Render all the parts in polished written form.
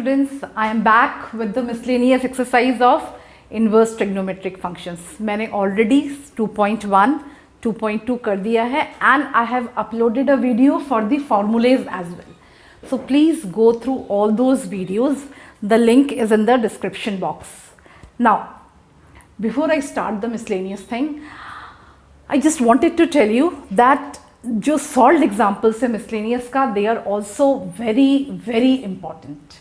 students, I am back with the miscellaneous exercise of inverse trigonometric functions. मैंने already 2.1, 2.2 कर दिया है and I have uploaded a video for the formulas as well. So please go through all those videos. The link is in the description box. Now, before I start the miscellaneous thing, I just wanted to tell you that जो solved examples है miscellaneous का, they are also very important.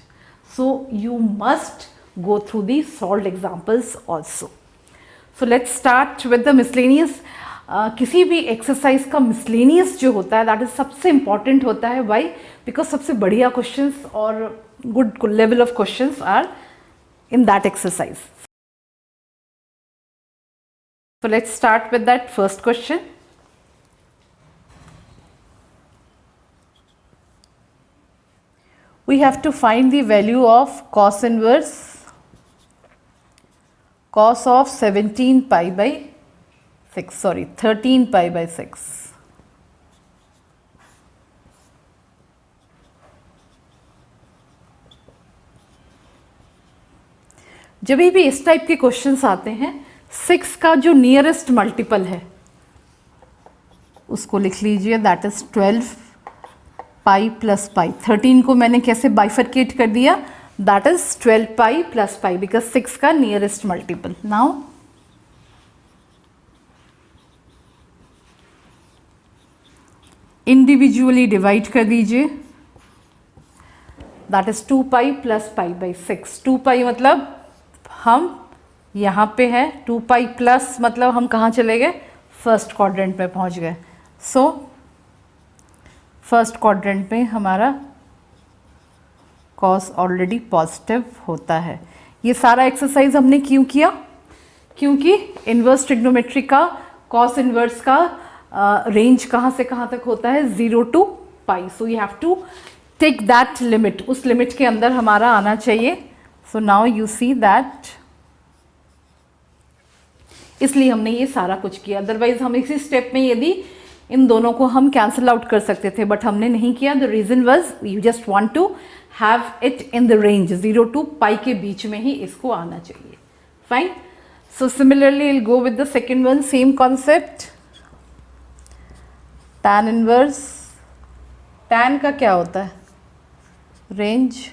So you must go through the solved examples also. So let's start with the miscellaneous. किसी भी exercise का miscellaneous जो होता है that is सबसे इंपॉर्टेंट होता है. वाई? बिकॉज सबसे बढ़िया क्वेश्चंस और good level of questions are in that exercise. So let's start with that first question. We have to find the value of cos inverse cos of 13 pi by 6. जब भी इस type के questions आते हैं, 6 का जो nearest multiple है उसको लिख लीजिए, that is 12 pi plus pi. 13 को मैंने कैसे बाइफरकेट कर दिया, that is 12 pi plus pi because 6 का nearest multiple. Now individually divide कर दीजिए, that is 2 pi plus pi by 6. 2 पाई मतलब हम यहाँ पे है, 2 पाई प्लस मतलब हम कहाँ चले गए, फर्स्ट क्वाड्रेंट में पहुँच गए. सो फर्स्ट क्वाड्रेंट में हमारा कॉस ऑलरेडी पॉजिटिव होता है. ये सारा एक्सरसाइज हमने क्यों किया? क्योंकि इन्वर्स ट्रिग्नोमेट्री का कॉस इन्वर्स का रेंज कहाँ से कहाँ तक होता है, 0 to pi. So you have to take that limit, उस लिमिट के अंदर हमारा आना चाहिए. So now you see that, इसलिए हमने ये सारा कुछ किया. अदरवाइज हम इसी स्टेप में यदि इन दोनों को हम कैंसिल आउट कर सकते थे, बट हमने नहीं किया. The reason was you just want to have it in the range 0 to pi के बीच में ही इसको आना चाहिए. Fine. So similarly will go with the second one, same concept. tan inverse, tan का क्या होता है, रेंज.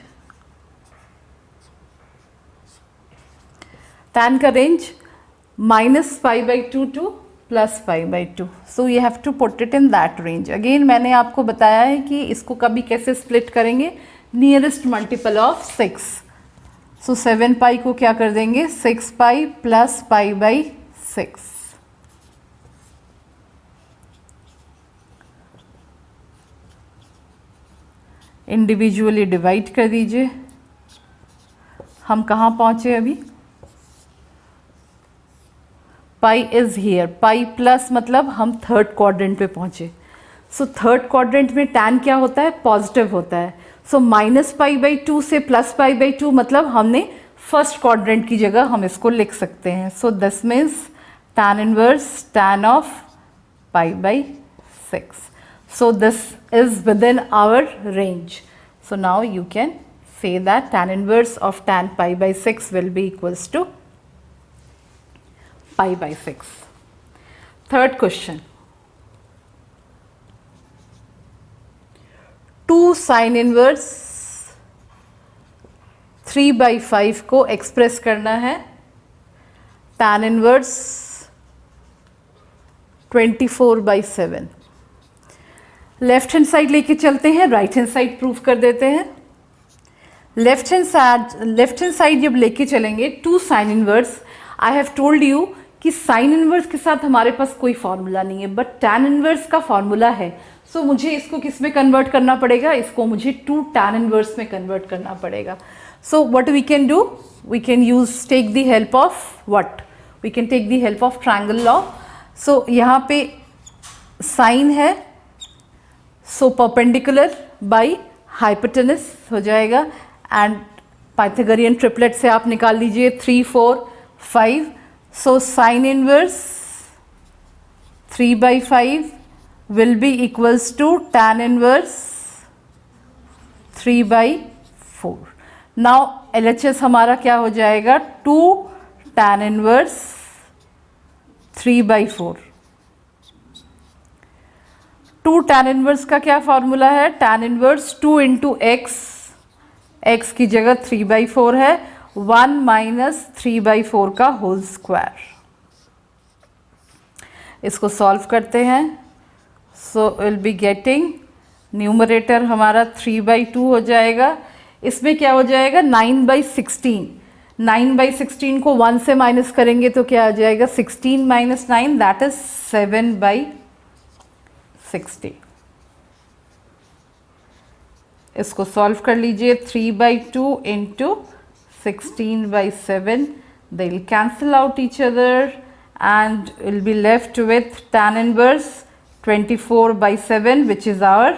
tan का range -π/2 to +π/2. So you have to put it in that range. Again मैंने आपको बताया है कि इसको कभी कैसे स्प्लिट करेंगे, नियरेस्ट मल्टीपल ऑफ 6. सो 7 पाई को क्या कर देंगे, 6 पाई प्लस π/6. इंडिविजुअली डिवाइड कर दीजिए. हम कहाँ पहुँचे अभी, pi is here. Pi plus मतलब हम थर्ड क्वाड्रेंट पे पहुंचे. सो थर्ड क्वाड्रेंट में tan क्या होता है, पॉजिटिव होता है. सो -π/2 से +π/2 मतलब हमने फर्स्ट क्वाड्रेंट की जगह हम इसको लिख सकते हैं. So this means tan inverse tan of π/6. So this is within our range. So now you can say that tan inverse of tan π/6 will be equals to π/6. Third question. 2 sin inverse 3/5 को express करना है tan inverse 24/7. Left hand side लेके चलते हैं, right hand side prove कर देते हैं. Left hand side जब लेके चलेंगे 2 sin inverse, I have told you कि साइन इनवर्स के साथ हमारे पास कोई फॉर्मूला नहीं है, बट tan इनवर्स का फॉर्मूला है. सो मुझे इसको किस में कन्वर्ट करना पड़ेगा, इसको मुझे 2 tan इनवर्स में कन्वर्ट करना पड़ेगा. So what we can do, we can use take the help of what, we can take the help of triangle law. So यहाँ पे साइन है, सो परपेंडिकुलर बाई हाइपोटेनस हो जाएगा. एंड पाइथागोरियन ट्रिपलेट से आप निकाल लीजिए 3, 4, 5. So sin inverse 3/5 will be equals to tan inverse 3/4. Now LHS हमारा क्या हो जाएगा, 2 tan इनवर्स 3/4। 2 tan इनवर्स का क्या फॉर्मूला है, tan इनवर्स 2 इंटू एक्स, एक्स की जगह 3/4 है, 1 माइनस 3/4 का होल स्क्वायर। इसको सॉल्व करते हैं। So will be getting, numerator हमारा 3/2 हो जाएगा, इसमें क्या हो जाएगा 9/16। 9/16 को 1 से माइनस करेंगे तो क्या आ जाएगा 16 माइनस 9, दैट इज 7/60। इसको सॉल्व कर लीजिए, 3/2 into 16/7, they will cancel out each other and will be left with tan inverse 24/7, which is our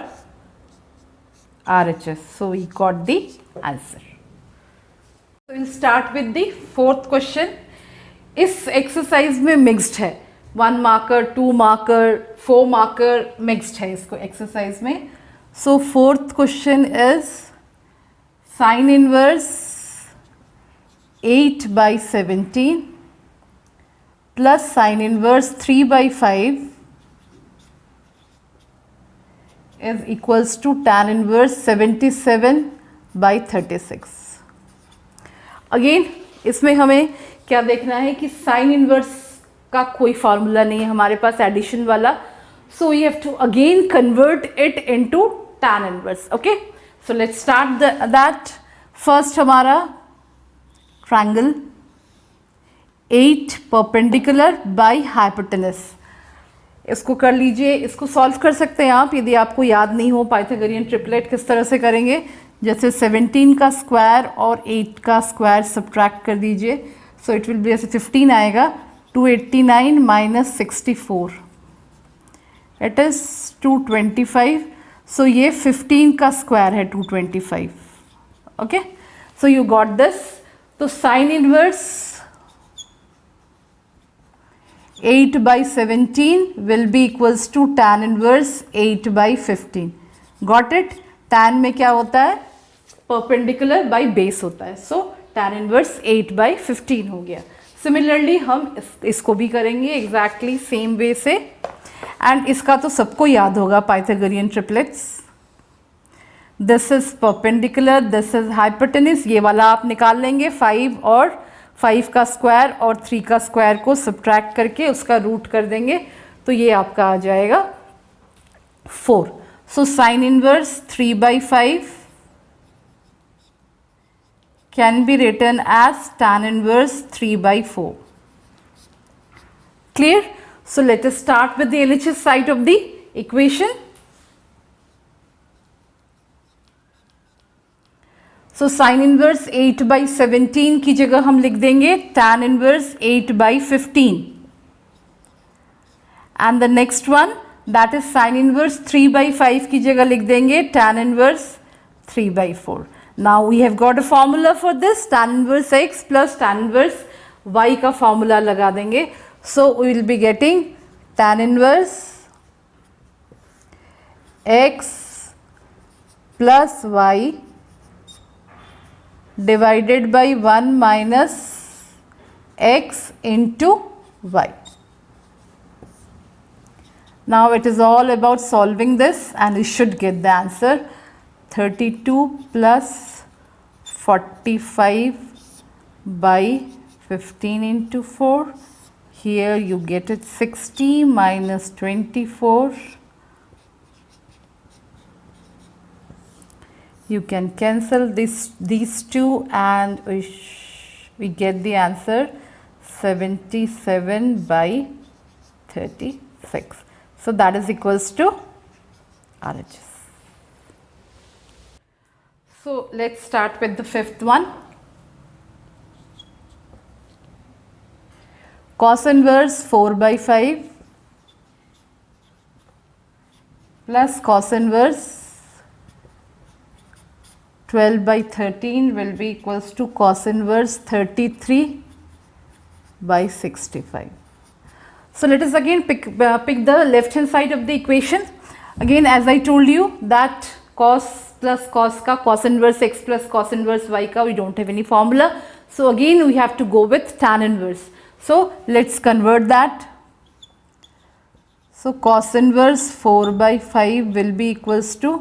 RHS. So we got the answer. So we'll start with the fourth question. इस exercise में mixed है, 1 marker, 2 marker, 4 marker mixed है इसको exercise में। So fourth question is sine inverse 8/17 plus sine inverse 3/5 is equals to tan inverse 77/36। Again इसमें हमें क्या देखना है कि साइन इनवर्स का कोई फार्मूला नहीं है हमारे पास एडिशन वाला, so we have to again convert it into tan inverse. Okay, so let's start that. First हमारा ट्रायंगल 8 परपेंडिकुलर बाय हाइपोटेनस, इसको कर लीजिए। इसको सॉल्व कर सकते हैं आप, यदि आपको याद नहीं हो पाइथागोरियन ट्रिपलेट किस तरह से करेंगे, जैसे 17 का स्क्वायर और 8 का स्क्वायर सब्ट्रैक्ट कर दीजिए। सो इट विल बी ऐसे 15 आएगा, 289 माइनस 64 इट इज़ 225। सो ये 15 का स्क्वायर है 225। Okay, so you got this. तो sign inverse 8/17 will be equals to tan inverse 8/15. Got it? tan में क्या होता है, perpendicular by base होता है, so tan inverse 8/15 हो गया। Similarly हम इसको भी करेंगे exactly same way से, and इसका तो सबको याद होगा Pythagorean triplets। This is perpendicular, this is hypotenuse, ये वाला आप निकाल लेंगे, 5 और 5 का स्क्वायर और 3 का स्क्वायर को सब्ट्रैक्ट करके उसका रूट कर देंगे, तो ये आपका आ जाएगा 4। So sine inverse 3/5 can be written as tan inverse 3/4। Clear? So let us start with the LHS side of the equation. So sine inverse 8/17 की जगह हम लिख देंगे tan inverse 8/15, and the next one that is sine inverse 3/5 की जगह लिख देंगे tan inverse 3/4। Now we have got a formula for this, tan inverse x plus tan inverse y का फॉर्मूला लगा देंगे। So we will be getting tan inverse x plus y divided by 1 minus x into y. Now it is all about solving this and we should get the answer 32 plus 45 by 15 into 4. Here you get it 60 minus 24. You can cancel these two and we get the answer 77/36. So that is equals to RHS. So let's start with the fifth one. Cos inverse 4/5 plus cos inverse 12/13 will be equals to cos inverse 33/65. So let us again pick the left hand side of the equation. Again, as I told you that cos plus cos का, cos inverse x plus cos inverse y का, we don't have any formula. So again we have to go with tan inverse. So let's convert that. So cos inverse 4 by 5 will be equals to,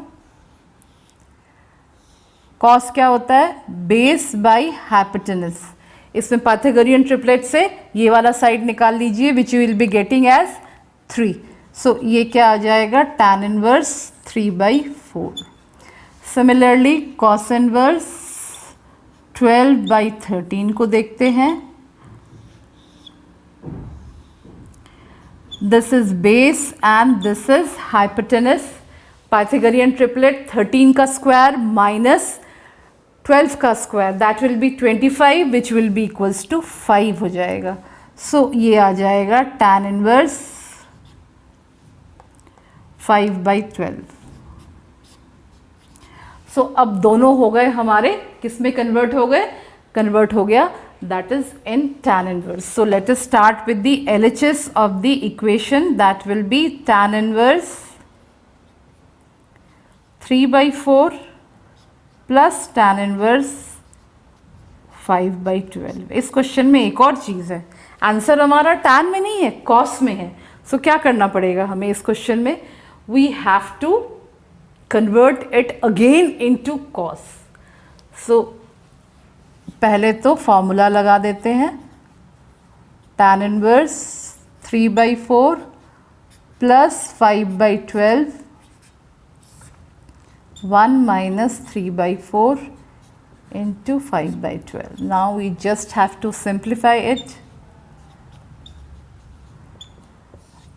cos क्या होता है, base by hypotenuse. इसमें Pythagorean triplet से ये वाला side निकाल लीजिए, which you will be getting as 3. So ये क्या आ जाएगा, tan inverse 3 by 4. Similarly cos inverse 12 by 13 को देखते हैं. This is base and this is hypotenuse. Pythagorean triplet 13 का स्क्वायर माइनस 12 का square, that will be 25 which will be equals to 5 हो जाएगा. सो ये आ जाएगा tan इनवर्स 5 by 12. सो अब दोनों हो गए हमारे, किस में कन्वर्ट हो गए, कन्वर्ट हो गया, that is in tan inverse. So let us start with the LHS of the equation, that will be tan inverse 3 by 4 plus tan inverse 5 by 12. इस क्वेश्चन में एक और चीज़ है, आंसर हमारा tan में नहीं है, cos में है. सो क्या करना पड़ेगा हमें इस क्वेश्चन में, we have to convert it again into cos. So पहले तो फॉर्मूला लगा देते हैं, tan inverse 3 by 4 plus 5 by 12 1 minus 3 by 4 into 5 by 12. Now we just have to simplify it.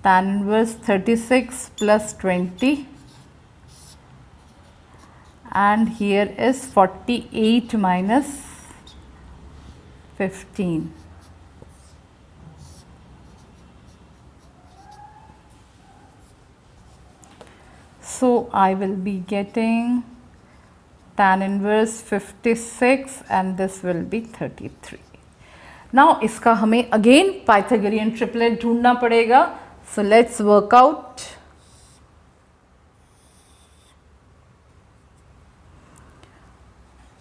Tan inverse 36 plus 20 and here is 48 minus 15. So I will be getting tan inverse 56 and this will be 33. Now इसका हमें again Pythagorean triplet ढूंढना पड़ेगा. So let's work out.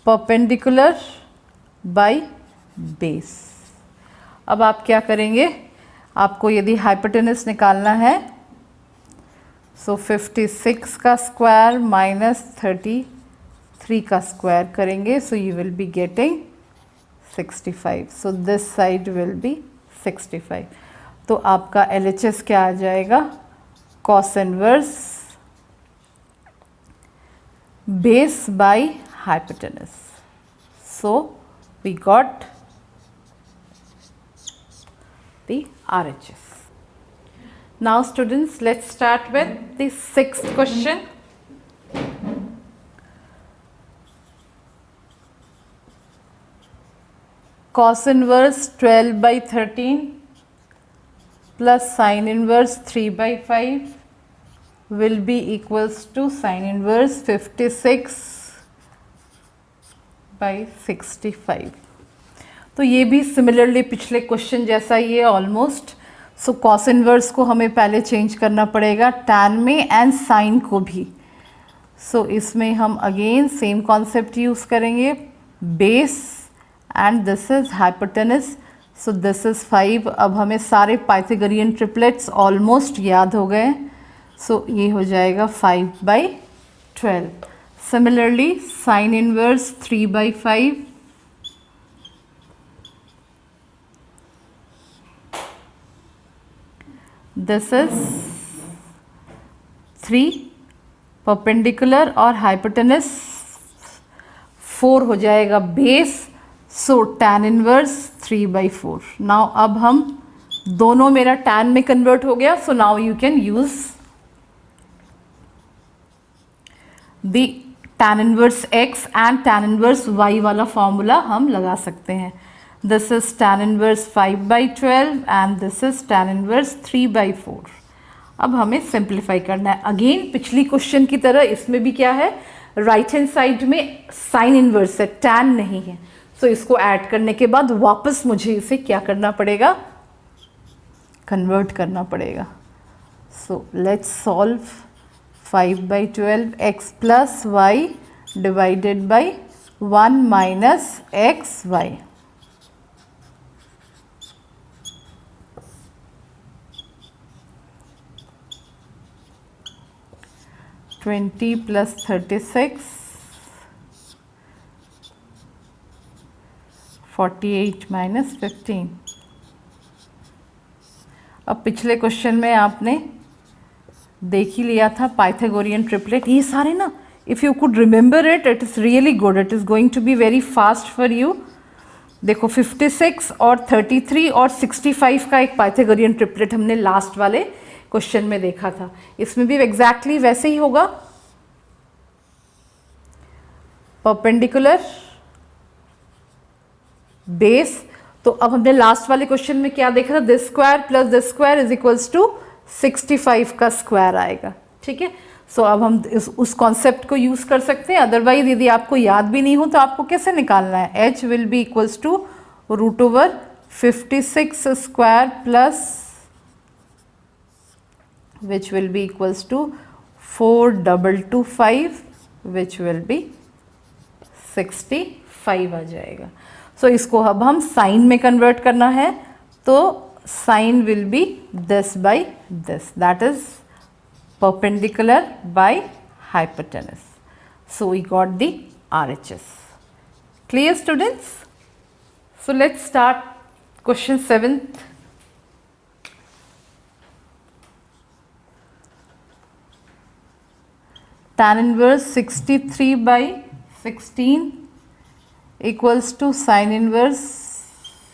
Perpendicular by base. अब आप क्या करेंगे, आपको यदि हाइपोटेनस निकालना है, सो 56 का स्क्वायर माइनस 33 का स्क्वायर करेंगे, so you will be getting 65. So this side will be 65. तो आपका LHS क्या आ जाएगा, cos inverse base by hypotenuse. So we got the RHS. Now students, let's start with the 6th question. Cos inverse 12 by 13 plus sin inverse 3 by 5 will be equals to sin inverse 56 by 65. तो ये भी similarly पिछले question जैसा ही है almost. So cos inverse को हमें पहले change करना पड़ेगा tan में एंड साइन को भी. सो इसमें हम अगेन सेम कॉन्सेप्ट यूज़ करेंगे, base and this is hypotenuse. So this is 5. अब हमें सारे पाइथागोरियन ट्रिपलेट्स ऑलमोस्ट याद हो गए. सो ये हो जाएगा 5 by 12. Similarly sine inverse 3 by 5 this is 3 perpendicular और हाइपोटेनस 4 हो जाएगा base. So tan inverse 3 by 4. Now अब हम दोनों, मेरा tan में कन्वर्ट हो गया. So now you can use the tan inverse x and tan inverse y वाला फॉर्मूला हम लगा सकते हैं. This is tan inverse 5 by 12 and this is tan inverse 3 by 4. अब हमें सिंप्लीफाई करना है. अगेन पिछली क्वेश्चन की तरह इसमें भी क्या है, राइट हैंड साइड में साइन इनवर्स है, tan नहीं है. सो इसको ऐड करने के बाद वापस मुझे इसे क्या करना पड़ेगा, कन्वर्ट करना पड़ेगा. So let's solve 5 by 12 x plus y divided by 1 minus x y. Twenty plus 36 48 minus 15। अब पिछले क्वेश्चन में आपने देख ही लिया था पाइथागोरियन ट्रिपलेट। ये सारे ना, if you could remember it, it is really good, it is going to be very fast for you. देखो 56 और 33 और 65 का एक पाइथागोरियन ट्रिपलेट हमने लास्ट वाले क्वेश्चन में देखा था। इसमें भी एग्जैक्टली वैसे ही होगा। Perpendicular, base. तो अब हमने लास्ट वाले क्वेश्चन में क्या देखा था, this square plus this square is equals to 65 का स्क्वायर आएगा। ठीक है, सो अब हम उस कॉन्सेप्ट को यूज कर सकते हैं। अदरवाइज यदि आपको याद भी नहीं हो तो आपको कैसे निकालना है, h will be equals to root over 56 square plus which will be equals to 4225 which will be 65 आ जाएगा। सो इसको अब हम साइन में कन्वर्ट करना है, तो sine will be this by this, that is perpendicular by hypotenuse. So we got the RHS. Clear students? So let's start question 7th. Tan inverse 63 by 16 equals to sin inverse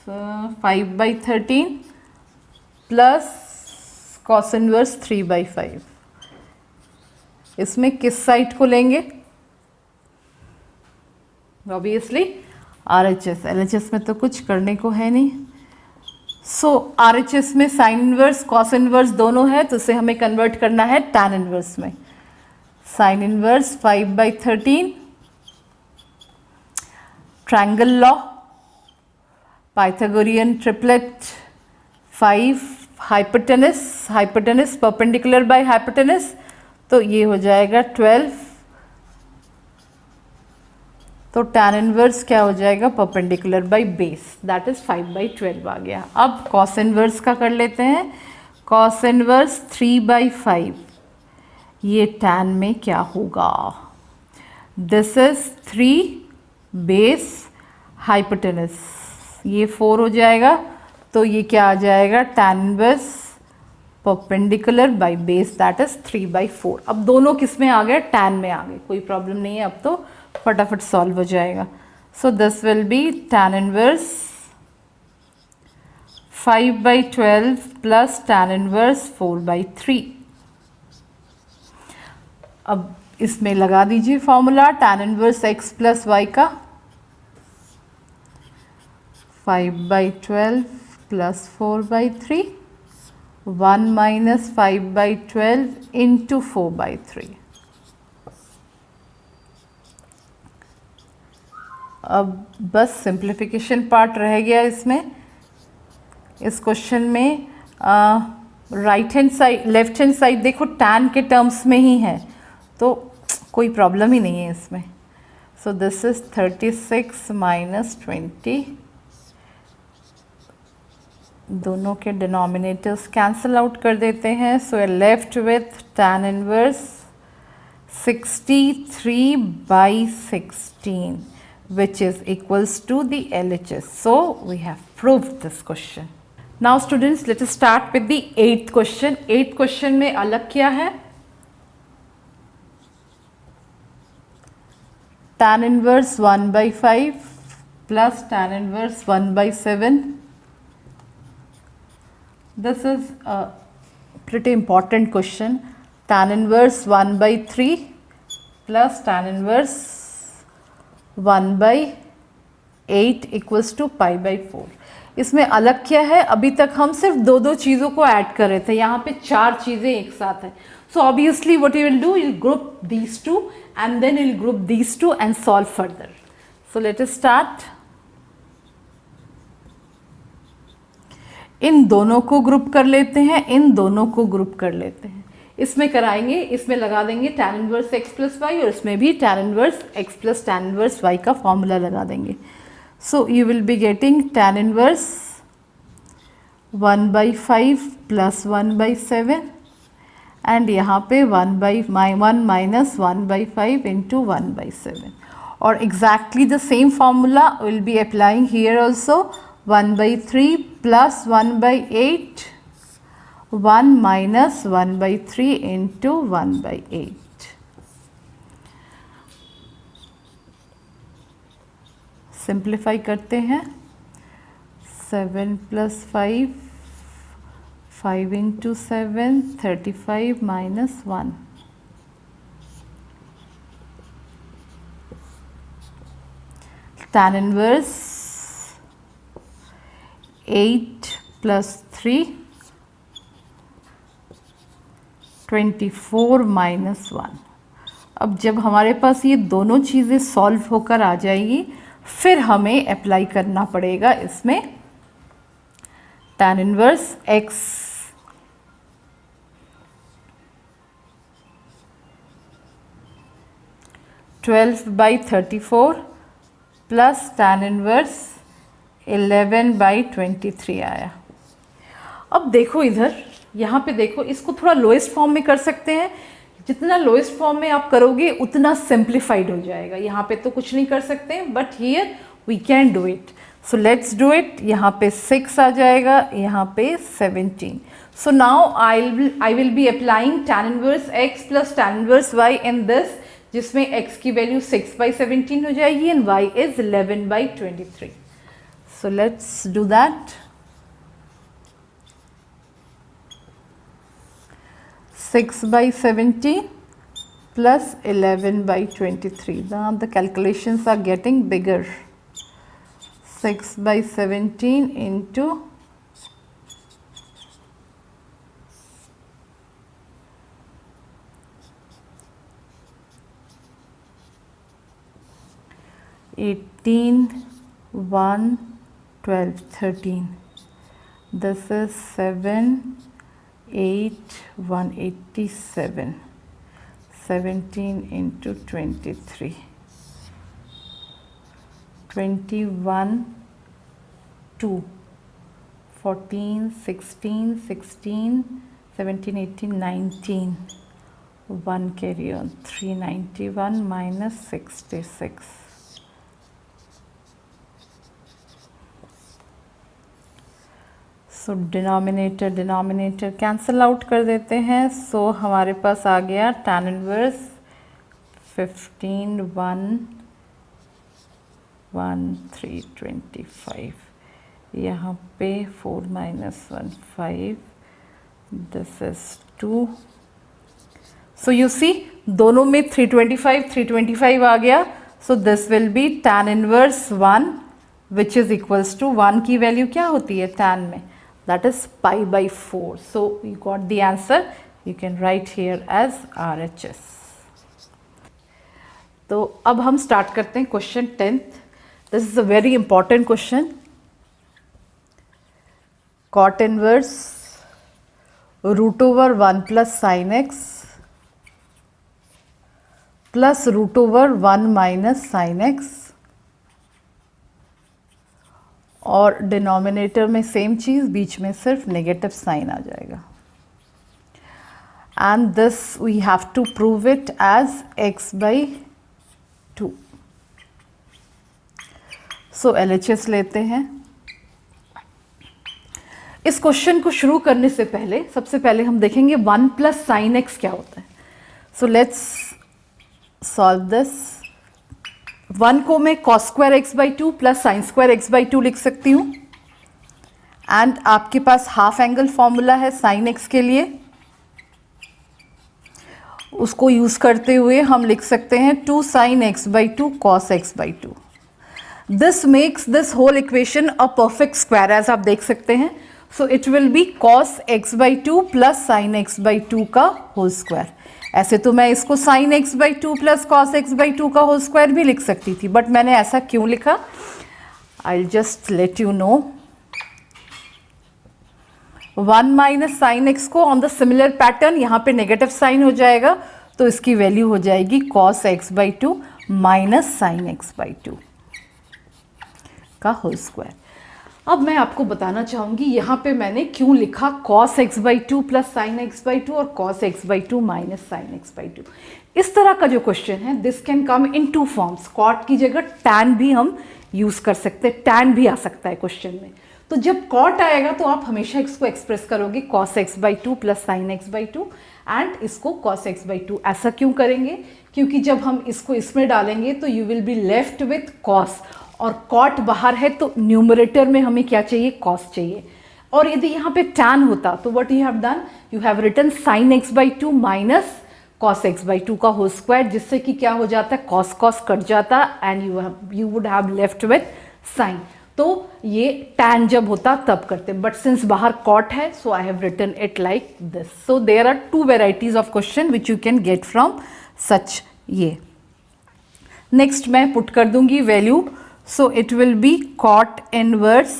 5 by 13 plus cos inverse 3 by 5. इसमें किस side को लेंगे, obviously RHS। LHS में तो कुछ करने को है नहीं। सो RHS में साइन इनवर्स कॉस इनवर्स दोनों है, तो उसे हमें कन्वर्ट करना है टैन इनवर्स में। Sine inverse 5 by 13, triangle law, Pythagorean triplet 5, hypotenuse, hypotenuse perpendicular by hypotenuse, तो ये हो जाएगा 12। तो tan इनवर्स क्या हो जाएगा, perpendicular by base, that is 5 by 12 आ गया। अब cos इनवर्स का कर लेते हैं। cos इनवर्स 3 by 5, ये tan में क्या होगा, दिस इज 3 बेस हाइपोटेनस, ये 4 हो जाएगा, तो ये क्या आ जाएगा, tan inverse perpendicular by base, that is 3 by 4। अब दोनों किस में आ गए, टैन में आ गए, कोई प्रॉब्लम नहीं है, अब तो फटाफट सॉल्व हो जाएगा। So this will be tan inverse 5 by 12 plus tan inverse 4 by 3। अब इसमें लगा दीजिए formula tan inverse x plus y का, 5 by 12 plus 4 by 3, 1 minus 5 by 12 into 4 by 3। अब बस सिंप्लीफिकेशन पार्ट रह गया इसमें। इस क्वेश्चन में right hand side left hand side देखो टैन के टर्म्स में ही है, तो कोई प्रॉब्लम ही नहीं है इसमें। सो दिस इज 36 माइनस 20, दोनों के डिनोमिनेटर्स कैंसल आउट कर देते हैं। So we are left with tan inverse 63 by 16 which is equals to the LHS. So we have proved this question. Now students, let us start with the 8th question. 8th question में अलग क्या है, tan inverse 1 by 5 plus tan inverse 1 by 7. This is a pretty important question. Tan inverse 1 by 3 plus tan inverse 1 by 8 equals to pi by 4. इसमें अलग क्या है, अभी तक हम सिर्फ दो चीज़ों को ऐड कर रहे थे, यहाँ पे 4 चीज़ें एक साथ हैं। So obviously what you will do, you'll group these two and then you'll group these two and solve further. So let us start. इन दोनों को ग्रुप कर लेते हैं, इन दोनों को ग्रुप कर लेते हैं। इसमें कराएंगे, इसमें लगा देंगे tan inverse x plus y और इसमें भी tan inverse x plus tan inverse y का फॉर्मूला लगा देंगे. So you will be getting tan inverse 1/5 plus 1/7 and यहाँ पे 1 माइनस 1/5 इंटू 1/7 और exactly the same formula will be applying here also 1/3 plus 1/8 1 minus 1/3 into 1/8. Simplify करते हैं. 7 plus 5 5 into 7 35 minus 1. tan inverse 8 plus 3 24 minus 1. अब जब हमारे पास ये दोनों चीज़ें सॉल्व होकर आ जाएगी फिर हमें अप्लाई करना पड़ेगा इसमें tan inverse x 12/34 plus tan inverse 11/23 आया. अब देखो इधर, यहाँ पे देखो, इसको थोड़ा लोएस्ट फॉर्म में कर सकते हैं. जितना लोएस्ट फॉर्म में आप करोगे उतना सिंप्लीफाइड हो जाएगा. यहाँ पे तो कुछ नहीं कर सकते but here we can do it. So let's do it. यहाँ पे 6 आ जाएगा, यहाँ पे 17. So now I will be applying tan inverse x plus tan inverse y in this, जिसमें x की वैल्यू 6/17 हो जाएगी and y is 11/23. So let's do that. 6/17 plus 11/23. Now the calculations are getting bigger. 6/17 into 18, 1, 12, 13. This is 7, 8, 187. 17 into 23. 21, 2. 14, 16, 16, 17, 18, 19. 1 carry on. 391 minus 66. So denominator cancel out कर देते हैं. सो हमारे पास आ गया tan inverse 15 1 1 3 25. यहाँ पे 4 minus 1 5. This is 2. So you see दोनों में 325 आ गया. So this will be tan inverse 1 which is equals to 1 की वैल्यू क्या होती है tan में, that is pi/4. So you got the answer. You can write here as RHS. तो अब हम स्टार्ट करते हैं question 10th. This is a very important question. cot inverse √1 plus sine x plus √1 minus sine x और denominator में same चीज़, बीच में सिर्फ नेगेटिव साइन आ जाएगा. And this we have to prove it as x/2. So LHS लेते हैं. इस क्वेश्चन को शुरू करने से पहले सबसे पहले हम देखेंगे 1 प्लस साइन एक्स क्या होता है. सो लेट्स सॉल्व दिस. 1 को मैं cos square x/2 plus sine square x/2 लिख सकती हूँ. एंड आपके पास हाफ एंगल फॉर्मूला है साइन x के लिए, उसको यूज करते हुए हम लिख सकते हैं 2 sin x/2 cos x/2. This makes this whole equation a perfect square as आप देख सकते हैं. So it will be cos x/2 plus sine x/2 का होल स्क्वायर. ऐसे तो मैं इसको sin x/2 plus cos x/2 का होल स्क्वायर भी लिख सकती थी, बट मैंने ऐसा क्यों लिखा, I just let you know. 1 minus sine x को ऑन द सिमिलर पैटर्न यहाँ पे नेगेटिव साइन हो जाएगा, तो इसकी वैल्यू हो जाएगी cos x by 2 minus sine x by 2 का होल स्क्वायर। अब मैं आपको बताना चाहूँगी यहाँ पे मैंने क्यों लिखा cos x by 2 plus sine x by 2 और cos x by 2 minus sine x by 2। इस तरह का जो क्वेश्चन है this can come in two forms. Cot की जगह टैन भी हम यूज़ कर सकते हैं, टैन भी आ सकता है क्वेश्चन में। तो जब कॉट आएगा तो आप हमेशा इसको एक्सप्रेस करोगे cos x by 2 plus sine x by 2 and इसको cos x बाई 2। ऐसा क्यों करेंगे? क्योंकि जब हम इसको इसमें डालेंगे तो you will be left with cos, और कॉट बाहर है तो न्यूमरेटर में हमें क्या चाहिए? cos चाहिए। और यदि यहाँ पे tan होता तो what you have done, you have written sin x by 2 minus cos x by 2 का होल स्क्वायर, जिससे कि क्या हो जाता है cos cos कट जाता and you would have left with sin। तो ये tan जब होता तब करते, बट सिंस बाहर cot है so I have written it like this. So there are two varieties of question which you can get from such ये। Next मैं पुट कर दूंगी value, so it will be cot inverse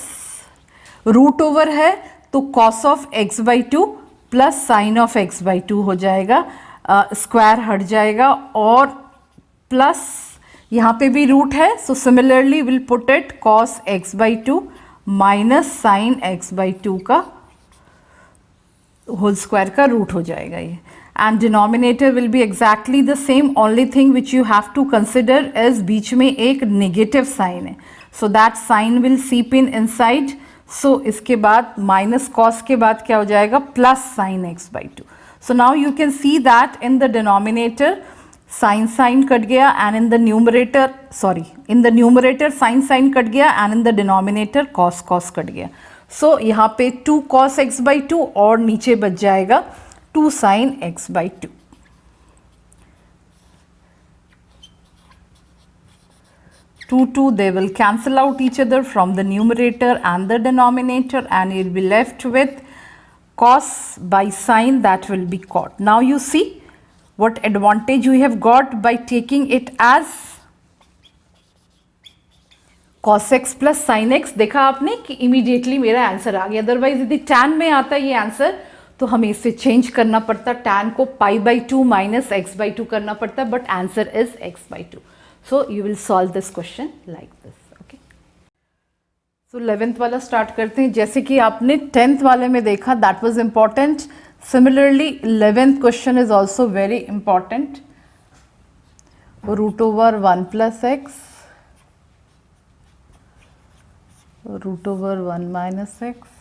root over है तो cos of x by 2 plus sine of x by 2 हो जाएगा, square हट जाएगा और प्लस यहाँ पे भी रूट है, so similarly will put it cos x by 2 minus sine x by 2 का होल स्क्वायर का रूट हो जाएगा ये। And denominator will be exactly the same, only thing which you have to consider is बीच में एक negative sign है, so that sine will सीप इन इनसाइड। सो इसके बाद माइनस कॉस के बाद क्या हो जाएगा? Plus sine x by 2। So now you can see that in the denominator sine cut गया and in the numerator in the numerator sine cut गया and in the denominator cos cut गया। So यहाँ पे 2 cos x by 2 और नीचे बच जाएगा 2 sin x by 2। Two, they will cancel out each other from the numerator and the denominator, and you'll be left with cos by sin, that will be cot. Now you see what advantage you have got by taking it as cos x plus sin x। देखा आपने कि immediately मेरा answer आ गया। Otherwise यदि tan में आता ये answer तो हमें इसे चेंज करना पड़ता, tan को पाई बाई 2 माइनस एक्स बाई 2 करना पड़ता, but answer is x by 2। So you will solve this question like this, okay? So 11th वाला स्टार्ट करते हैं। जैसे कि आपने 10th वाले में देखा, that was important. Similarly 11th question is also very important. Root over 1 plus x, root over 1 minus x।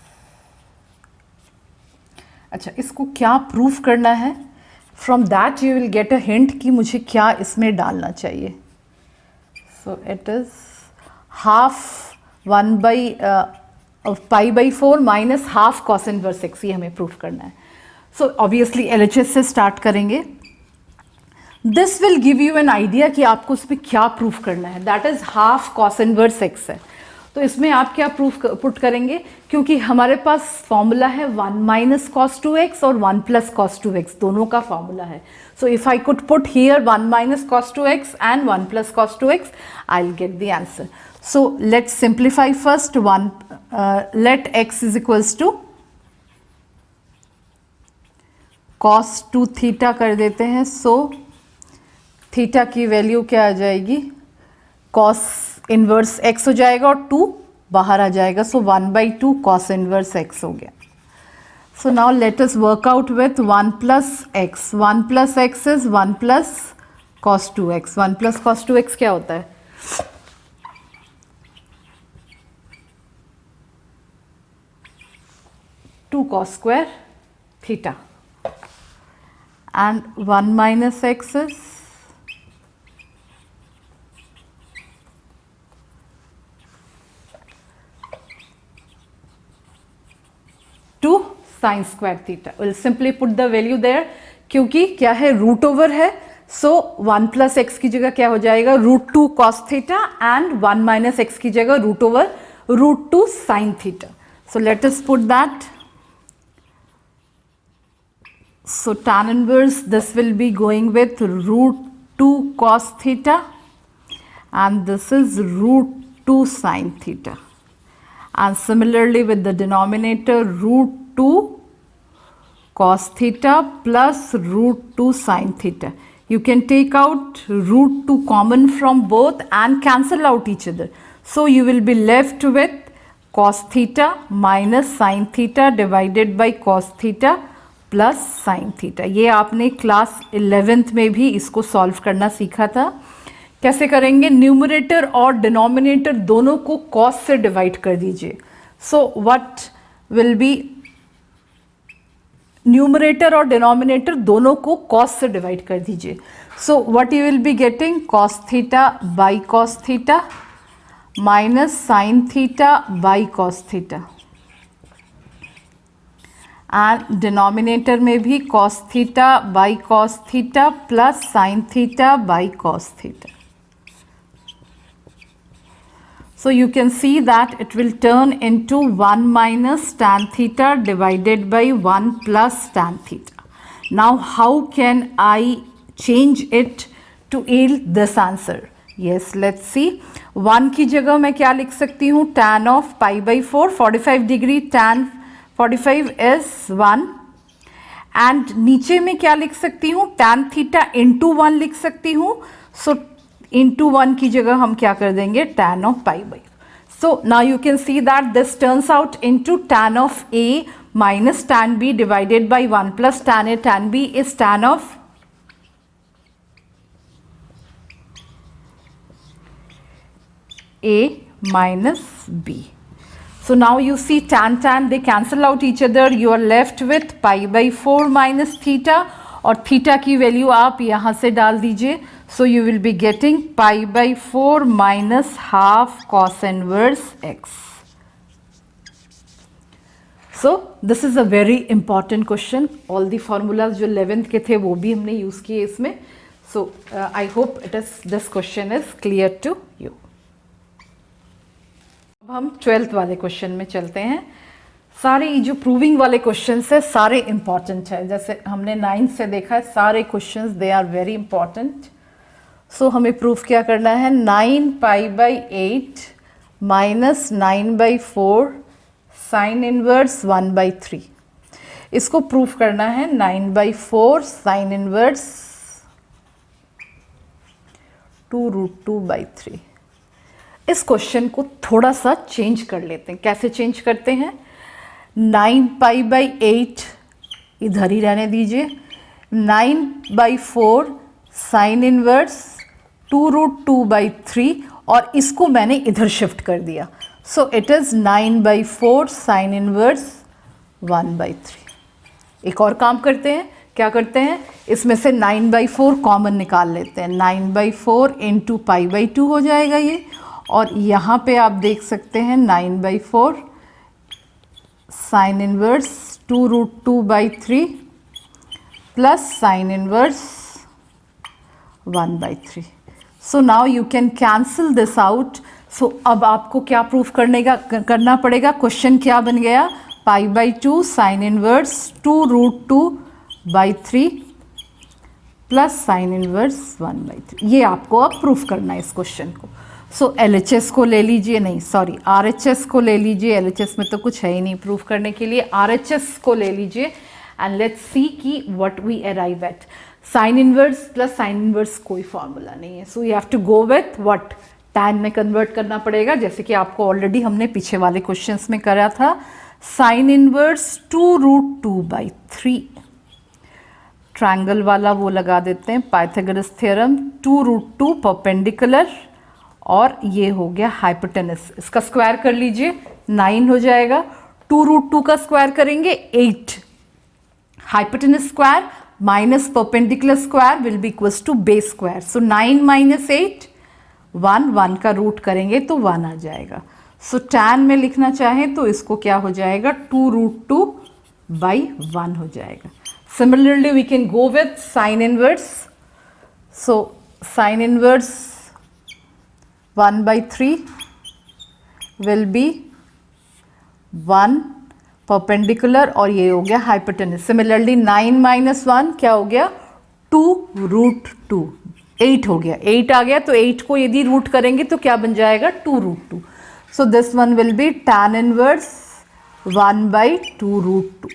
अच्छा, इसको क्या प्रूफ करना है? From that you will get a hint कि मुझे क्या इसमें डालना चाहिए। So it is half 1 by pi by 4 minus half cos inverse x, ये हमें प्रूफ करना है। So obviously LHS से स्टार्ट करेंगे। This will give you an idea कि आपको उस पर क्या प्रूफ करना है। That is half cos inverse x है। तो इसमें आप क्या प्रूफ पुट करेंगे? क्योंकि हमारे पास फॉर्मूला है 1 माइनस कॉस 2x और 1 प्लस कॉस 2x, दोनों का फॉर्मूला है। So if I could put here 1 minus cos 2x and 1 plus cos 2x, I will get the answer. So let's simplify first. Let x is equals to cos 2 theta कर देते हैं। So theta की value क्या आ जाएगी? Cos inverse x हो जाएगा और 2 बाहर आ जाएगा, so 1 by 2 cos inverse x हो गया। So now let us work out with 1 plus x. 1 plus x is 1 plus cos 2x। 1 plus cos 2x क्या होता है? Two cos square theta, and 1 minus x is 2 sine square theta. Will simply put the value there, क्योंकि क्या है? Root over है, सो 1 plus x की जगह क्या हो जाएगा? Root 2 cos theta and 1 minus x की जगह root over root 2 sine theta. So let us put that. So tan inverse this will be going with root 2 cos theta and this is root 2 sin theta, and similarly with the denominator root 2 cos theta plus root 2 sin theta. You can take out root 2 common from both and cancel out each other. So you will be left with cos theta minus sin theta divided by cos theta plus sin theta. ये आपने class 11th में भी इसको solve करना सीखा था. कैसे करेंगे? न्यूमरेटर और डिनोमिनेटर दोनों को cos से डिवाइड कर दीजिए. So what will be, numerator और डिनोमिनेटर दोनों को cos से डिवाइड कर दीजिए. So what you will be getting? cos theta by cos theta minus sine theta by cos theta, and denominator में भी cos theta by cos theta plus sine theta by cos theta. So you can see that it will turn into 1 minus tan theta divided by 1 plus tan theta. Now how can I change it to yield this answer? Yes, let's see. 1 की जगह मैं क्या लिख सकती हूँ? tan of pi by 4, 45 degree tan 45 is 1. And नीचे में क्या लिख सकती हूँ? tan theta into 1 लिख सकती हूँ. So into 1 की जगह हम क्या कर देंगे? tan of pi by. So now you can see that this turns out into tan of A minus tan B divided by 1 plus tan A. Tan B is tan of A minus B. So now you see tan they cancel out each other. You are left with pi by 4 minus theta, और theta की value आप यहाँ से डाल दीजिए. So you will be getting pi by 4 minus half cos inverse x. So this is a very important question. All the formulas जो 11th के थे वो भी हमने यूज़ किए इसमें. So I hope this question is clear to you. अब हम 12th वाले क्वेश्चन में चलते हैं. सारे जो प्रूविंग वाले क्वेश्चंस है सारे इम्पॉर्टेंट है. जैसे हमने 9th से देखा है, सारे questions they are very important. So हमें प्रूफ क्या करना है? 9 pi by 8 minus 9 by 4 sine inverse 1 by 3. इसको प्रूफ करना है. 9 by 4 sine inverse 2 root 2 by 3. इस क्वेश्चन को थोड़ा सा चेंज कर लेते हैं. कैसे चेंज करते हैं? 9 पाई बाई 8 इधर ही रहने दीजिए. 9 by 4 sine inverse 2 root 2 by 3, और इसको मैंने इधर शिफ्ट कर दिया. So it is 9 by 4 sine inverse 1 by 3. एक और काम करते हैं. क्या करते हैं? इसमें से 9 बाई 4 कॉमन निकाल लेते हैं. 9 बाई 4 इंटू पाई बाई 2 हो जाएगा ये. और यहाँ पे आप देख सकते हैं 9 by 4 sine inverse 2 root 2 by 3 plus sine inverse 1 by 3. So now you can cancel this out. So अब आपको क्या प्रूफ करना पड़ेगा? क्वेश्चन क्या बन गया? Pi by 2 sine inverse 2 root 2 by 3 plus sine inverse 1 by 3. ये आपको अब प्रूफ करना है इस क्वेश्चन को. सो LHS को ले लीजिए, नहीं सॉरी RHS को ले लीजिए. LHS में तो कुछ है ही नहीं प्रूफ करने के लिए. RHS को ले लीजिए एंड लेट्स सी कि what we arrive at. Sine inverse plus sine inverse कोई फॉर्मूला नहीं है. So you have to go with what? tan में कन्वर्ट करना पड़ेगा, जैसे कि आपको ऑलरेडी हमने पीछे वाले क्वेश्चंस में करा था. Sine inverse 2 root 2 by 3. Triangle वाला वो लगा देते हैं, पाइथागोरस थ्योरम. 2 रूट 2 परपेंडिकुलर, और ये हो गया हाइपोटेनस. इसका स्क्वायर कर लीजिए, 9 हो जाएगा. 2 रूट 2 का स्क्वायर करेंगे 8. Hypotenuse square minus perpendicular square will be equals to base square. So 9 minus 8 1 का रूट करेंगे तो 1 आ जाएगा. सो tan में लिखना चाहें तो इसको क्या हो जाएगा? 2 रूट 2 बाई 1 हो जाएगा. Similarly we can go with sine inverse. So sine inverse 1 by 3 will be 1 perpendicular, और ये हो गया हाइपोटेनस. सिमिलरली 9 माइनस 1 क्या हो गया? 2 रूट 2. 8 हो गया. 8 आ गया, तो 8 को यदि रूट करेंगे तो क्या बन जाएगा? 2 root 2. So this one will be tan inverse 1/2√2।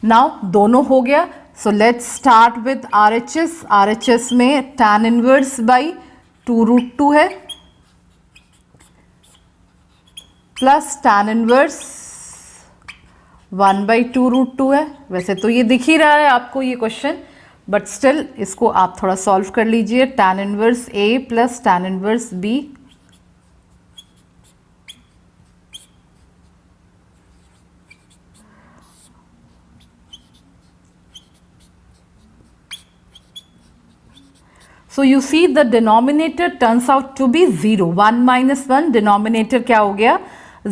Now दोनों हो गया, so let's start with RHS। RHS में tan इनवर्स बाई 2√2 है प्लस tan इनवर्स 1/2√2 है। वैसे तो ये दिख ही रहा है आपको ये क्वेश्चन, बट स्टिल इसको आप थोड़ा सॉल्व कर लीजिए। tan inverse A plus tan inverse B, so you see the denominator turns out to be 0। 1 minus 1 denominator क्या हो गया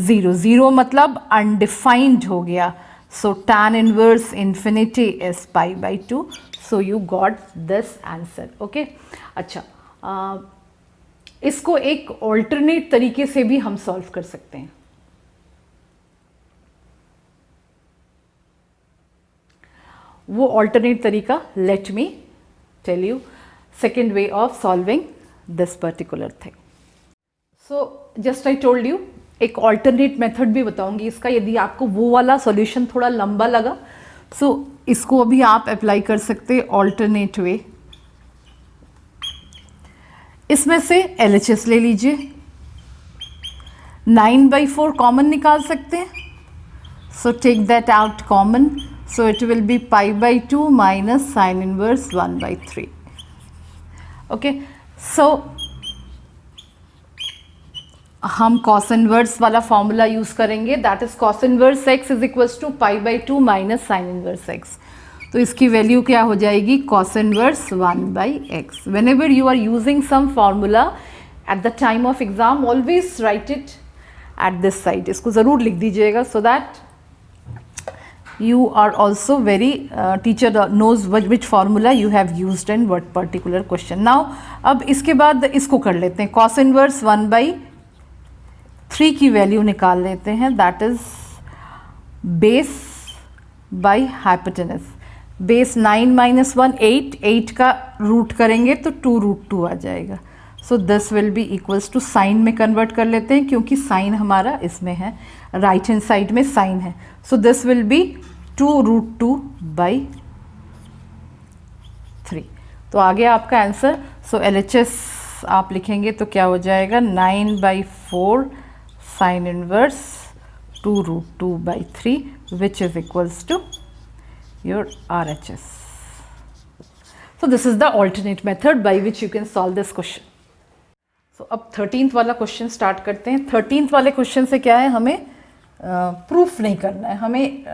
0। 0 मतलब undefined हो गया। so tan inverse infinity is pi/2। so you got this answer। okay, अच्छा, इसको एक alternate तरीके से भी हम solve कर सकते हैं। वो alternate तरीका let me tell you second way of solving this particular thing। so just I told you एक alternate method भी बताऊंगी इसका, यदि आपको वो वाला solution थोड़ा लंबा लगा so इसको अभी आप अप्लाई कर सकते हैं alternate way। इसमें से LHS ले लीजिए, 9/4 कॉमन निकाल सकते हैं, so take that out common, so it will be pi/2 minus sin inverse 1/3। Okay, so हम cos इनवर्स वाला फॉर्मूला यूज करेंगे, that is cos inverse x is equals to pi/2 minus sine inverse x। तो इसकी value क्या हो जाएगी cos inverse 1/x। Whenever you are using some formula at the time of exam always write it at this side. इसको ज़रूर लिख दीजिएगा so that you are also very teacher knows which formula you have used in what particular question। now अब इसके बाद इसको कर लेते हैं, cos इनवर्स 1/3 की वैल्यू निकाल लेते हैं, that is base by hypotenuse. Base 9 minus 1 8, 8 का रूट करेंगे तो 2√2 आ जाएगा। So this will be equals to sine में कन्वर्ट कर लेते हैं क्योंकि साइन हमारा इसमें है, राइट हैंड साइड में साइन है। So this will be 2√2/3। तो आ गया आपका आंसर। सो LHS आप लिखेंगे तो क्या हो जाएगा 9/4 sine inverse 2√2/3 which is equals to your RHS। So this is the alternate method by which you can solve this question। So अब 13th वाला क्वेश्चन स्टार्ट करते हैं। 13th वाले क्वेश्चन से क्या है, हमें प्रूफ नहीं करना है, हमें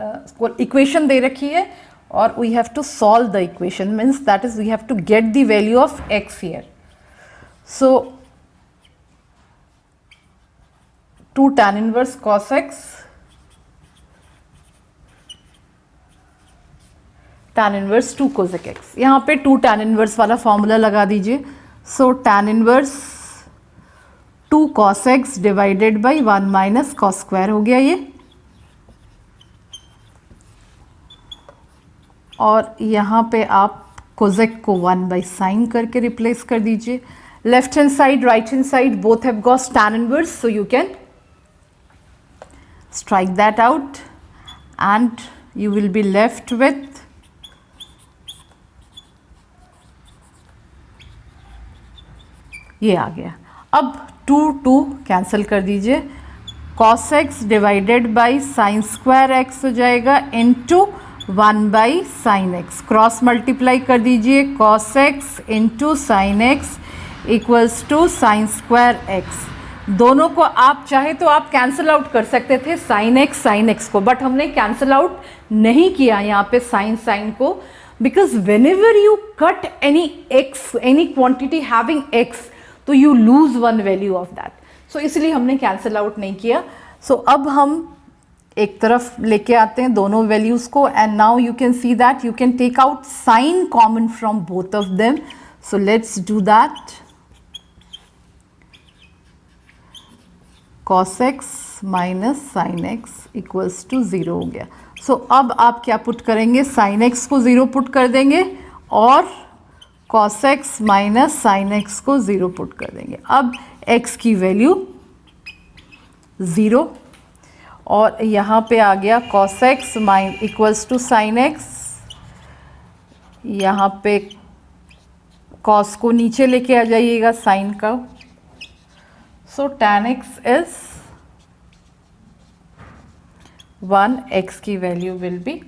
इक्वेशन दे रखी है और we have to solve the equation, means that is we have to get the value of x here. So 2 tan inverse cos x, tan इनवर्स 2 cosec x। यहाँ पे 2 tan इनवर्स वाला फॉर्मूला लगा दीजिए। सो tan इनवर्स 2 cos x divided by 1 minus cos square हो गया ये, और यहाँ पे आप cosec को 1/sin करके रिप्लेस कर दीजिए। Left hand side right hand side both have got tan inverse, so you can strike that out and you will be left with ये आ गया। अब 2 कैंसिल कर दीजिए, cos x divided by sine square x हो जाएगा into 1/sin x। Cross multiply कर दीजिए, cos x into sine x equals to sine square x। दोनों को आप चाहे तो आप कैंसिल आउट कर सकते थे साइन x को, बट हमने कैंसिल आउट नहीं किया यहाँ पे साइन को, because whenever you cut any quantity having x तो you lose one value of that. So इसलिए हमने कैंसिल आउट नहीं किया। सो अब हम एक तरफ लेके आते हैं दोनों वैल्यूज को, and now you can see that you can take out sine common from both of them. So let's do that. cos x minus sine x equals to 0 हो गया। सो अब आप क्या पुट करेंगे, साइन x को 0 put कर देंगे और cos x minus sine x को 0 पुट कर देंगे। अब x की वैल्यू 0 और यहाँ पे आ गया cos x equals to sin x, यहाँ पे cos को नीचे लेके आ जाइएगा sin का, सो tan x इज 1, x की वैल्यू विल बी,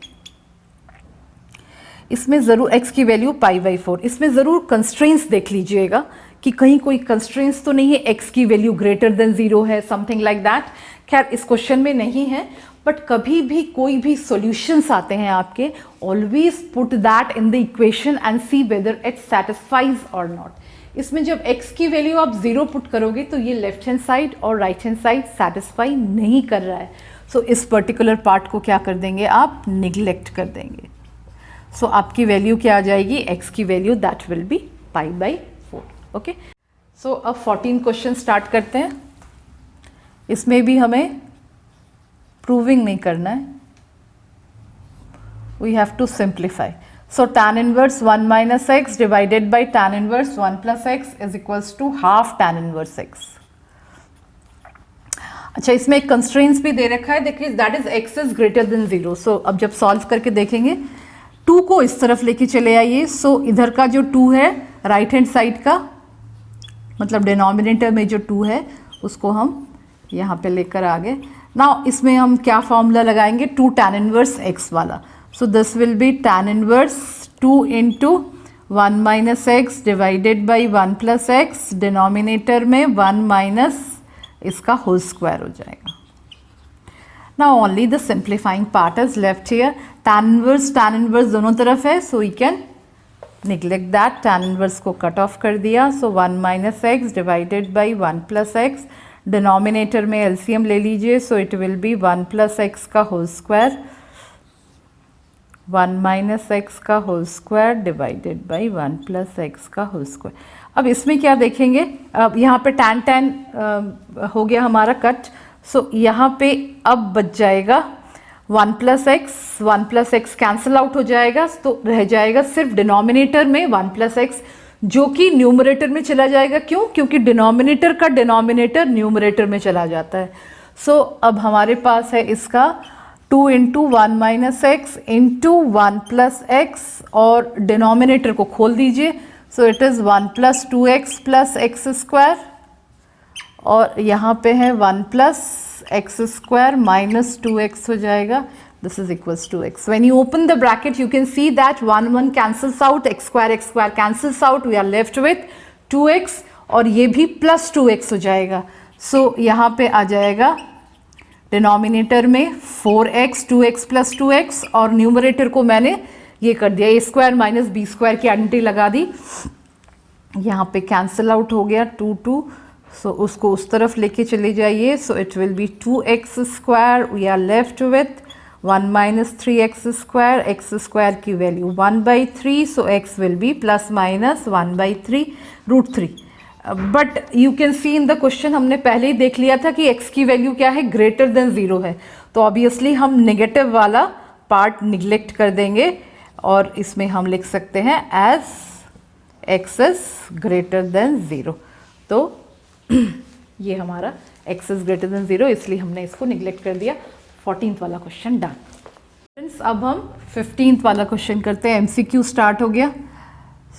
इसमें ज़रूर x की वैल्यू π/4, इसमें ज़रूर कंस्ट्रेंट्स देख लीजिएगा कि कहीं कोई कंस्ट्रेंट्स तो नहीं है, x की वैल्यू ग्रेटर देन 0 है, समथिंग लाइक दैट। खैर इस क्वेश्चन में नहीं है, बट कभी भी कोई भी सॉल्यूशंस आते हैं आपके, always put that in the equation and see whether it satisfies और नॉट। इसमें जब x की वैल्यू आप 0 पुट करोगे तो ये लेफ्ट हैंड साइड और राइट हैंड साइड सेटिस्फाई नहीं कर रहा है, सो इस पर्टिकुलर पार्ट को क्या कर देंगे आप, निगलेक्ट कर देंगे। सो आपकी वैल्यू क्या आ जाएगी, x की value that will be π/4। Okay, so अब 14 क्वेश्चन स्टार्ट करते हैं। इसमें भी हमें प्रूविंग नहीं करना है, we have to simplify. So tan inverse 1 minus x divided by tan inverse 1 plus x is equals to half tan inverse x. अच्छा, इसमें एक कंस्ट्रेंट्स भी दे रखा है, देखिए that is x is greater than 0। सो अब जब सॉल्व करके देखेंगे, 2 को इस तरफ लेके चले आइए। सो इधर का जो 2 है राइट हैंड साइड का, मतलब डिनोमिनेटर में जो 2 है उसको हम यहाँ पे लेकर आ गए। नाउ इसमें हम क्या फॉर्मूला लगाएंगे, 2 tan इनवर्स x वाला। सो दिस विल बी tan इनवर्स 2 into 1 minus x divided by 1 plus x, denominator में 1 माइनस इसका होल स्क्वायर हो जाएगा। Now only the simplifying part is left here. tan inverse दोनों तरफ है, so we can neglect that. tan inverse को cut off कर दिया, so 1 minus x divided by 1 plus x, denominator में LCM ले लीजिए, so it will be 1 plus x का whole square, 1 minus x का whole square divided by 1 plus x का whole square। अब इसमें क्या देखेंगे, अब यहाँ पे tan हो गया हमारा कट, सो यहाँ पे अब बच जाएगा 1 प्लस एक्स कैंसिल आउट हो जाएगा, तो रह जाएगा सिर्फ डिनोमिनेटर में 1 प्लस एक्स, जो कि न्यूमरेटर में चला जाएगा। क्यों? क्योंकि डिनोमिनेटर का डिनोमिनेटर न्यूमरेटर में चला जाता है। सो अब हमारे पास है इसका 2 into 1 minus x into 1 plus x, और डिनोमिनेटर को खोल दीजिए, सो it is 1 plus 2x plus x square, और यहाँ पे है 1 plus x square minus 2x हो जाएगा, this is equals to x। When you open the bracket you can see that 1 cancels out, x square cancels out, we are left with 2x, और ये भी plus 2x हो जाएगा। सो यहाँ पे आ जाएगा डिनोमिनेटर में 4x 2x प्लस 2x, और न्यूमरेटर को मैंने ये कर दिया, a square minus b square की आइडेंटिटी लगा दी, यहाँ पे कैंसिल आउट हो गया 2 सो उसको उस तरफ लेके चले जाइए, so it will be 2x square, we are left with 1 minus 3x square, x square की value 1/3, so x will be plus minus 1/3 √3। But you can see in the question, हमने पहले ही देख लिया था कि x की वैल्यू क्या है, ग्रेटर देन 0 है, तो ऑब्वियसली हम नेगेटिव वाला पार्ट निगलेक्ट कर देंगे, और इसमें हम लिख सकते हैं as x is greater than 0। तो ये हमारा x इज ग्रेटर देन 0, इसलिए हमने इसको निगलेक्ट कर दिया। 14th वाला क्वेश्चन डन। फ्रेंड्स, अब हम 15th वाला क्वेश्चन करते हैं। MCQ स्टार्ट हो गया,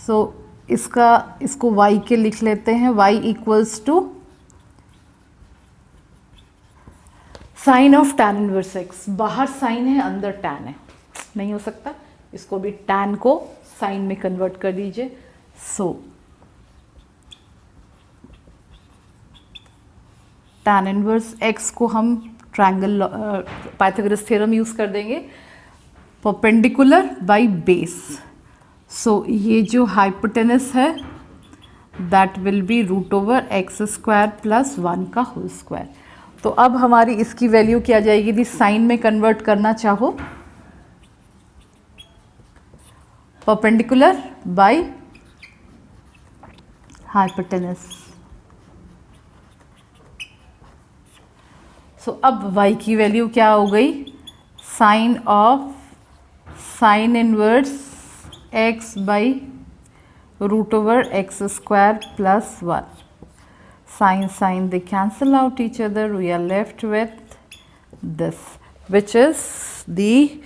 सो इसको y के लिख लेते हैं, y equals to sine of tan inverse x। बाहर साइन है, अंदर tan है, नहीं हो सकता, इसको भी tan को साइन में कन्वर्ट कर दीजिए। सो tan इनवर्स x को हम ट्रायंगल पाइथागोरस थ्योरम यूज कर देंगे, परपेंडिकुलर बाय बेस। सो ये जो हाइपोटेनस है that will B √x square plus 1 का होल स्क्वायर। तो अब हमारी इसकी वैल्यू क्या आ जाएगी, यदि साइन में कन्वर्ट करना चाहो, परपेंडिकुलर बाय हाइपोटेनस। सो अब y की वैल्यू क्या हो गई, sine of sine inverse x by √x square plus 1। Sine sine they cancel out each other, we are left with this, which is the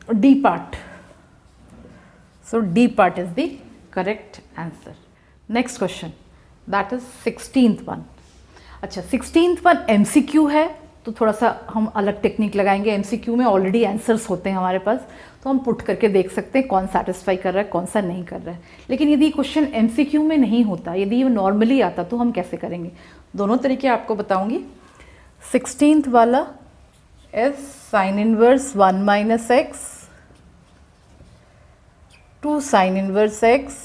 D part. So D part is the correct answer. Next question, that is 16th one. अच्छा 16th one MCQ है, तो थोड़ा सा हम अलग technique लगाएंगे। MCQ में already answers होते हैं हमारे पास, तो हम पुट करके देख सकते हैं कौन सेटिस्फाई कर रहा है कौन सा नहीं कर रहा है। लेकिन यदि क्वेश्चन MCQ में नहीं होता, यदि ये नॉर्मली आता, तो हम कैसे करेंगे? दोनों तरीके आपको बताऊंगी। 16th वाला is sine inverse 1 minus x two sine inverse x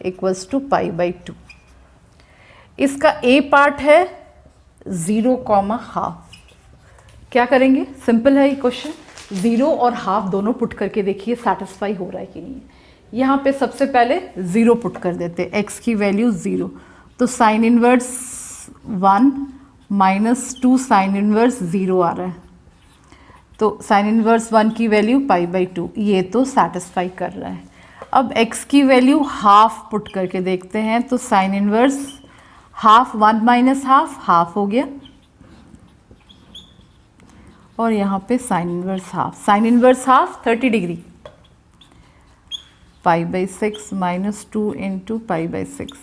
equals to pi by 2। इसका ए पार्ट है 0,12। क्या करेंगे? सिंपल है ये क्वेश्चन, 0 और हाफ दोनों पुट करके देखिए सेटिस्फाई हो रहा है कि नहीं। यहाँ पे सबसे पहले 0 पुट कर देते, x की वैल्यू 0, तो sign inverse 1 minus 2 sine inverse 0 आ रहा है, तो साइन इनवर्स 1 की वैल्यू पाई बाई 2, ये तो सेटिस्फाई कर रहा है। अब x की वैल्यू हाफ पुट करके देखते हैं, तो sine inverse half 1 minus half हो गया, और यहाँ पे sine inverse half 30 degree, pi by 6 minus 2 into pi by 6।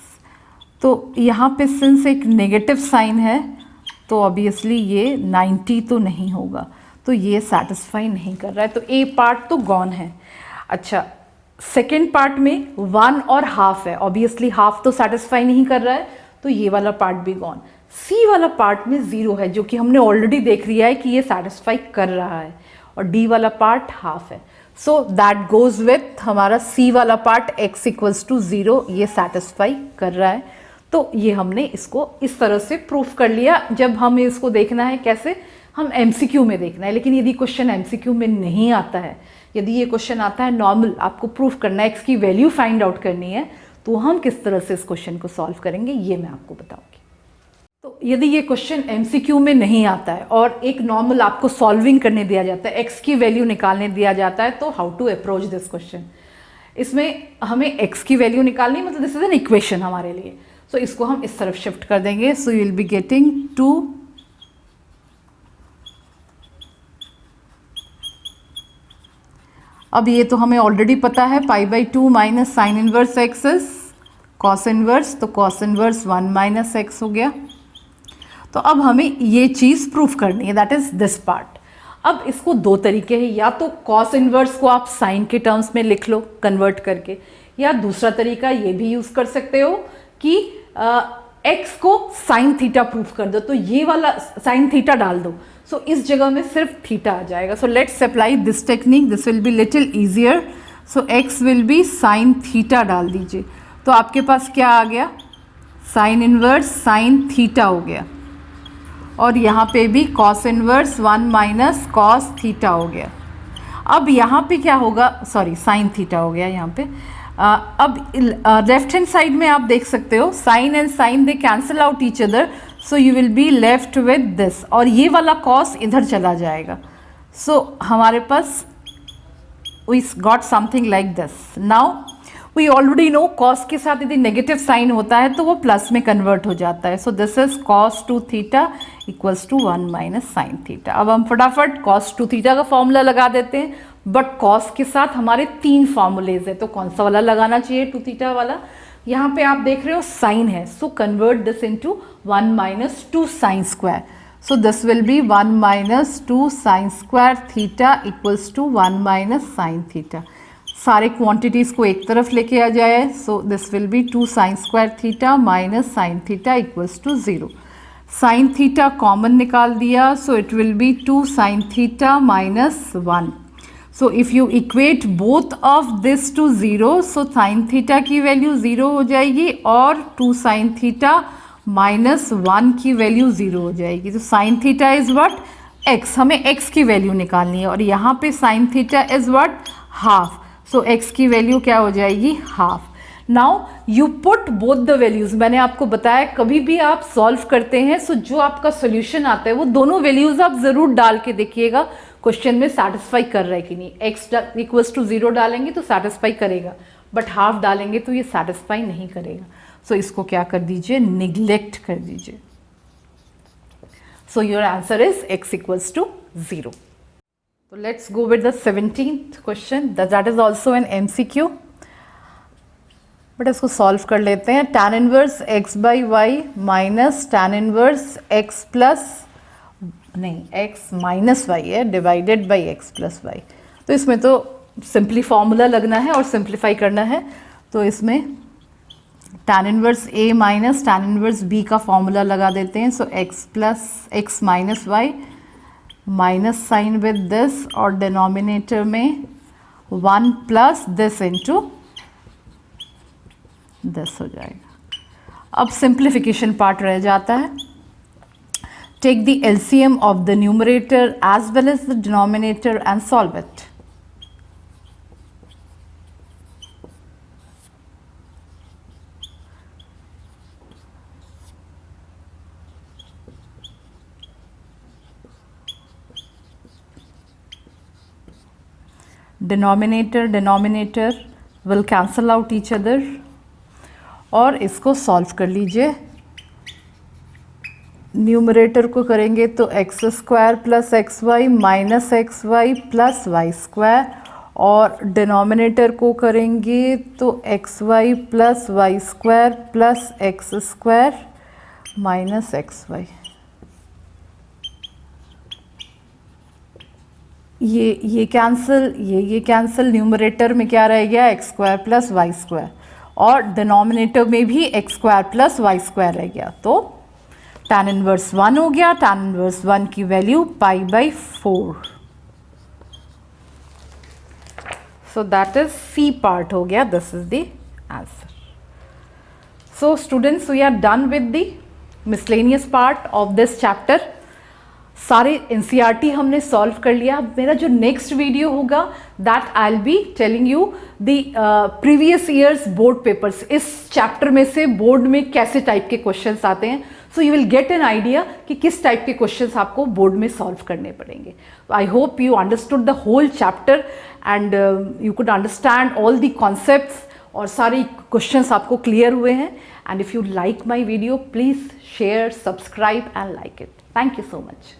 तो यहाँ पे सिंस एक नेगेटिव साइन है, तो ऑब्वियसली ये 90 तो नहीं होगा, तो ये सेटिस्फाई नहीं कर रहा है, तो ए पार्ट तो गॉन है। अच्छा सेकेंड पार्ट में 1 और हाफ है, ऑब्वियसली हाफ तो सेटिस्फाई नहीं कर रहा है, तो ये वाला पार्ट भी गॉन। सी वाला पार्ट में 0 है, जो कि हमने ऑलरेडी देख लिया है कि ये सेटिस्फाई कर रहा है, और डी वाला पार्ट हाफ है, सो दैट गोज विथ हमारा सी वाला पार्ट x इक्वल्स टू 0, ये सेटिस्फाई कर रहा है। तो ये हमने इसको इस तरह से प्रूफ कर लिया। जब हम इसको देखना है कैसे, हम MCQ में देखना है, लेकिन यदि क्वेश्चन MCQ में नहीं आता है, यदि ये क्वेश्चन आता है नॉर्मल, आपको प्रूफ करना है, x की वैल्यू फाइंड आउट करनी है, तो हम किस तरह से इस क्वेश्चन को सॉल्व करेंगे ये मैं आपको बताऊंगी। तो यदि ये क्वेश्चन MCQ में नहीं आता है और एक नॉर्मल आपको सॉल्विंग करने दिया जाता है, x की वैल्यू निकालने दिया जाता है, तो how to approach this question. इसमें हमें x की वैल्यू निकालनी, मतलब दिस इज एन इक्वेशन हमारे लिए, सो इसको हम इस तरफ शिफ्ट कर देंगे। So you will be getting 2 अब ये तो हमें ऑलरेडी पता है, पाई by 2 minus sine inverse x is cos inverse, तो कॉस इनवर्स 1 माइनस एक्स हो गया। तो अब हमें ये चीज़ प्रूफ करनी है, दैट इज दिस पार्ट। अब इसको दो तरीके हैं, या तो कॉस इनवर्स को आप साइन के टर्म्स में लिख लो कन्वर्ट करके, या दूसरा तरीका ये भी यूज़ कर सकते हो कि एक्स को साइन थीटा प्रूफ कर दो, तो ये वाला साइन थीटा डाल दो, सो इस जगह में सिर्फ थीटा आ जाएगा। So let's apply this technique, this will be little easier. So x will be sine theta डाल दीजिए, तो आपके पास क्या आ गया, साइन इनवर्स साइन थीटा हो गया, और यहाँ पे भी cos inverse 1 minus cos theta हो गया। अब यहाँ पे क्या होगा, सॉरी साइन थीटा हो गया यहाँ पे। अब लेफ्ट हैंड साइड में आप देख सकते हो sine and sine they cancel out each other, so you will be left with this, और ये वाला कॉस इधर चला जाएगा। सो हमारे पास we got something like this. Now we already know cos के साथ यदि नेगेटिव साइन होता है तो वो प्लस में कन्वर्ट हो जाता है। So this is cos 2 theta equals to 1 minus sine theta. अब हम फटाफट कॉस 2 थीटा का फॉर्मूला लगा देते हैं, बट कॉस के साथ हमारे 3 फॉर्मूलेज है, तो कौन सा वाला लगाना चाहिए, 2 थीटा वाला। यहाँ पे आप देख रहे हो साइन है, so convert this into 1 minus 2 sine square, so this will be 1 minus 2 sine square theta equals to 1 minus sine theta. सारे क्वांटिटीज़ को एक तरफ लेके आ जाए, so this will be 2 sine square theta minus sine theta equals to 0। Sine theta common निकाल दिया, so it will be 2 sine theta minus 1। So if you equate both of this to 0, सो sine theta की value 0 हो जाएगी और 2 sine theta minus 1 की value 0 हो जाएगी। तो sine theta is what, x, हमें x की वैल्यू निकालनी है, और यहाँ पे sine theta is what, half, so x की वैल्यू क्या हो जाएगी, half. Now you put both the values, मैंने आपको बताया कभी भी आप सॉल्व करते हैं, सो जो आपका सोल्यूशन आता है वो दोनों वैल्यूज़ आप ज़रूर डाल के देखिएगा क्वेश्चन में सेटिस्फाई कर रहा है कि नहीं। x इक्वल्स टू 0 डालेंगे तो सेटिस्फाई करेगा, बट हाफ डालेंगे तो ये सेटिस्फाई नहीं करेगा। सो इसको क्या कर दीजिए, निगलेक्ट कर दीजिए। So your answer is x equals to 0. So let's go with the 17th question. That is also an MCQ. But इसको सॉल्व कर लेते हैं. tan inverse x by y minus tan inverse x plus नहीं x minus y है divided by x plus y. तो इसमें तो simply formula लगना है और सिंप्लीफाई करना है. तो इसमें tan inverse a minus tan inverse b का फॉर्मूला लगा देते हैं. So x plus x minus y minus sine with this और डिनोमिनेटर में 1 प्लस दिस इंटू दिस हो जाएगा. अब सिंप्लीफिकेशन पार्ट रह जाता है. Take the LCM of the numerator as well as the denominator and solve it. Denominator will cancel out each other और इसको सॉल्व कर लीजिए. न्यूमरेटर को करेंगे तो x square plus x y minus x y plus y square और denominator को करेंगे तो x y plus y square plus x square minus x y. ये कैंसिल न्यूमरेटर में क्या रह गया x square plus y square और डिनोमिनेटर में भी x square plus y square रह गया. तो tan इनवर्स 1 हो गया. tan इनवर्स 1 की value pi by 4. So that is C part हो गया. This is the answer. So students we are done with the miscellaneous part of this chapter. सारे NCERT हमने सॉल्व कर लिया. मेरा जो नेक्स्ट वीडियो होगा that I will be telling you the previous years board papers. इस chapter में से बोर्ड में कैसे टाइप के क्वेश्चंस आते हैं. सो you will get an idea कि किस टाइप के क्वेश्चंस आपको बोर्ड में सॉल्व करने पड़ेंगे. I hope you understood the whole chapter and you could understand all the concepts और सारे क्वेश्चंस आपको क्लियर हुए हैं. And if you like my video please share, subscribe and like it. Thank you so much.